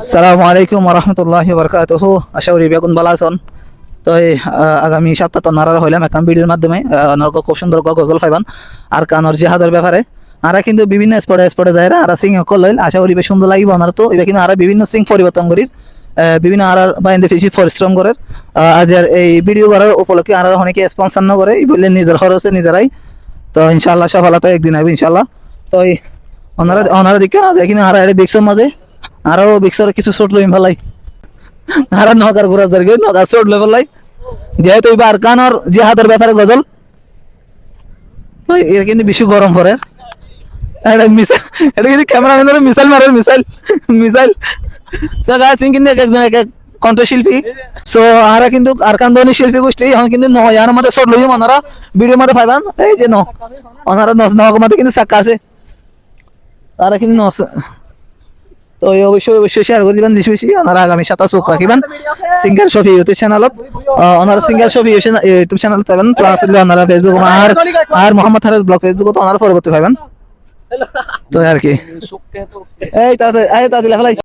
আসসালামু আলাইকুম ওয়া রাহমাতুল্লাহি ওয়া বারাকাতুহু। আশা করি বেগুন ভালো আছেন। তো আগামী সপ্তাহ তো নারার হইলাম একটা ভিডিওর মাধ্যমে খুব সুন্দর গজল পাইবান আর কানর জিহাদের ব্যাপারে আরা কিন্তু বিভিন্ন স্পটে যায় আর সিং করল আশা করি বেশ সুন্দর লাগিব আমার তো এবার কিন্তু আরা বিভিন্ন সিং পরিবর্তন করি বিভিন্ন আর বাইন্দে বেশি পরিশ্রম করে আজ এই ভিডিও করার উপলক্ষে আর অনেকে স্পন্সর না করে বললে নিজের খরচে নিজেরাই তো ইনশাআল্লাহ সফলতা একদিন হবে ইনশাআল্লাহ। তো ওনারা দেখে না যায় কিনা আর বিক্সর মাঝে আরো বিক্সর কিছু ছোট লইম ফেলাই আর নগার ঘোরা যারগে নগার ছোট লেভেল লাই যেহেতু এবার কানর জিহাদের ব্যাপারে গজল তো এর কিন্তু বেশি গরম পড়ে এটা মিসাইল এটা কিন্তু ক্যামেরাম্যানের মিসাইল মারে মিসাইল সো গাইস কিন্তু একজন এক কণ্ঠশিল্পী সো আরা কিন্তু আরকান্দনি শিল্পী গোষ্ঠী এখন কিন্তু নয়ার মধ্যে ছোট লইম ওনারা ভিডিও মধ্যে পাইবান এই যে ওনারা নগর মধ্যে কিন্তু সাক্কা আছে তারা কিন্তু তো অবশ্যই শেয়ার করে দিবেন বেশি বেশি ওনারা আগামী 27 চোখ রাখিবেন সিঙ্গেল শফি ইউটিউব চ্যানেলত ওনারা সিঙ্গেল শফি ইউটিউব চ্যানেল পাবেন প্লাস ওনারা ফেসবুক আর মোহাম্মদ হারেস ব্লগ ফেসবুক ওনারা পরবর্তী পাবেন তো আর কি এই তাদের লেখালাই